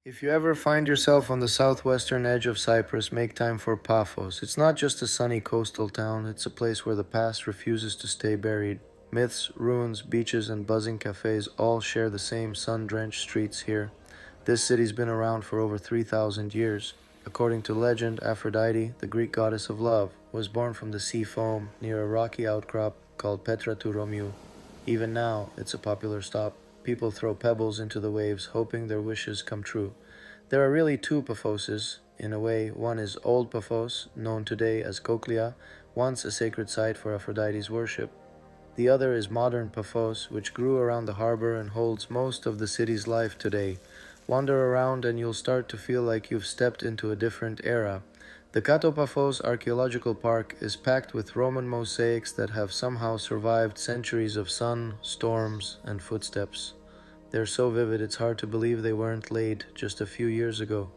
If you ever find yourself on the southwestern edge of Cyprus, make time for Paphos. It's not just a sunny coastal town, it's a place where the past refuses to stay buried. Myths, ruins, beaches, and buzzing cafes all share the same sun-drenched streets here. This city's been around for over 3,000 years. According to legend, Aphrodite, the Greek goddess of love, was born from the sea foam near a rocky outcrop called Petra to Romiou. Even now, it's a popular stop. People throw pebbles into the waves, hoping their wishes come true. There are really two Paphoses, in a way. One is Old Paphos, known today as Koklia, once a sacred site for Aphrodite's worship. The other is modern Paphos, which grew around the harbor and holds most of the city's life today. Wander around and you'll start to feel like you've stepped into a different era. The Paphos archaeological park is packed with Roman mosaics that have somehow survived centuries of sun, storms, and footsteps. They're so vivid it's hard to believe they weren't laid just a few years ago.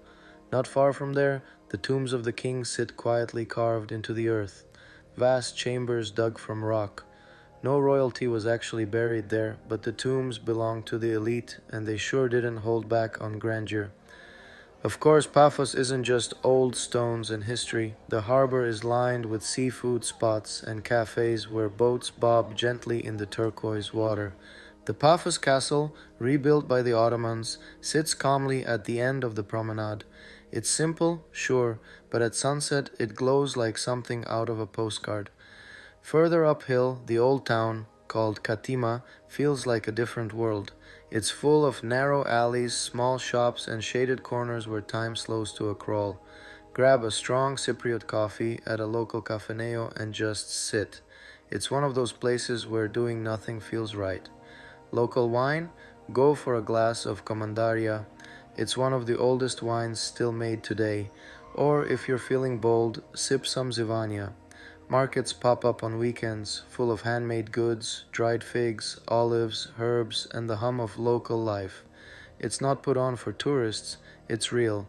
Not far from there, the tombs of the kings sit quietly carved into the earth, vast chambers dug from rock. No royalty was actually buried there, but the tombs belonged to the elite, and they sure didn't hold back on grandeur. Of course, Paphos isn't just old stones and history. The harbor is lined with seafood spots and cafes where boats bob gently in the turquoise water. The Paphos castle, rebuilt by the Ottomans, sits calmly at the end of the promenade. It's simple, sure, but at sunset it glows like something out of a postcard. Further uphill, the old town, called Katima, feels like a different world. It's full of narrow alleys, small shops, and shaded corners where time slows to a crawl. Grab a strong Cypriot coffee at a local cafeneo and just sit. It's one of those places where doing nothing feels right. Local wine? Go for a glass of Commandaria. It's one of the oldest wines still made today. Or, if you're feeling bold, sip some Zivania. Markets pop up on weekends, full of handmade goods, dried figs, olives, herbs, and the hum of local life. It's not put on for tourists, it's real.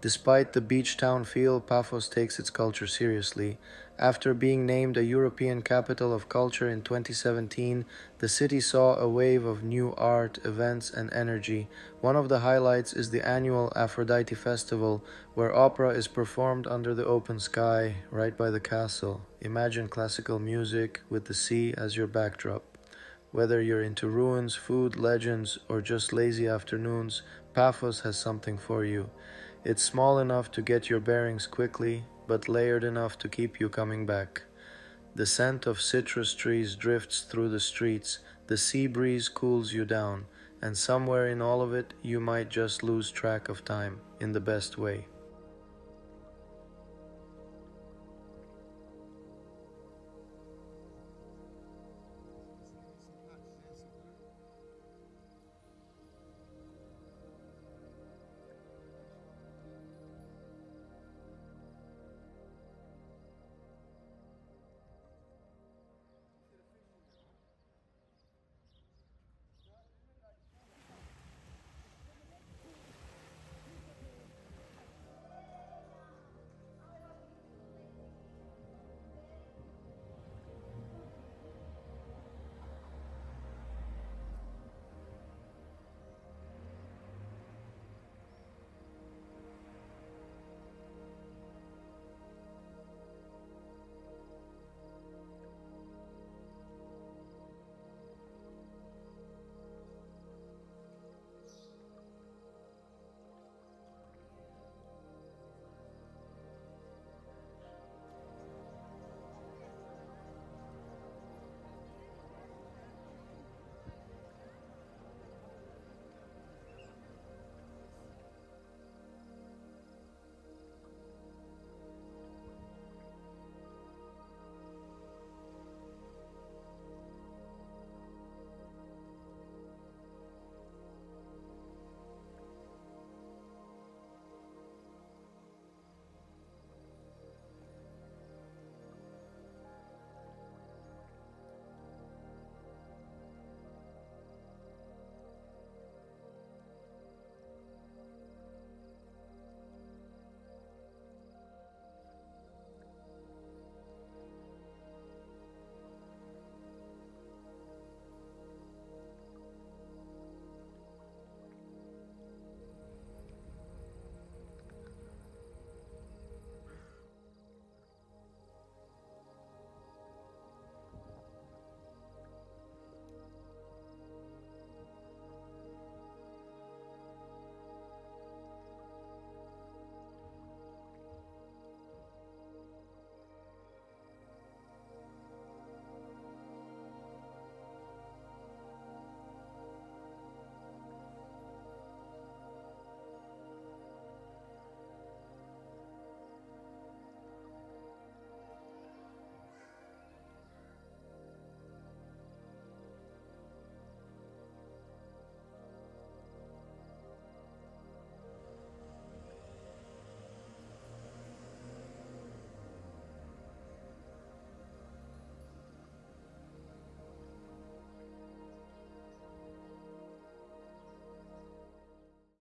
Despite the beach town feel, Paphos takes its culture seriously. After being named a European Capital of Culture in 2017, the city saw a wave of new art, events, and energy. One of the highlights is the annual Aphrodite Festival, where opera is performed under the open sky, right by the castle. Imagine classical music with the sea as your backdrop. Whether you're into ruins, food, legends, or just lazy afternoons, Paphos has something for you. It's small enough to get your bearings quickly, but layered enough to keep you coming back. The scent of citrus trees drifts through the streets, the sea breeze cools you down, and somewhere in all of it, you might just lose track of time, in the best way.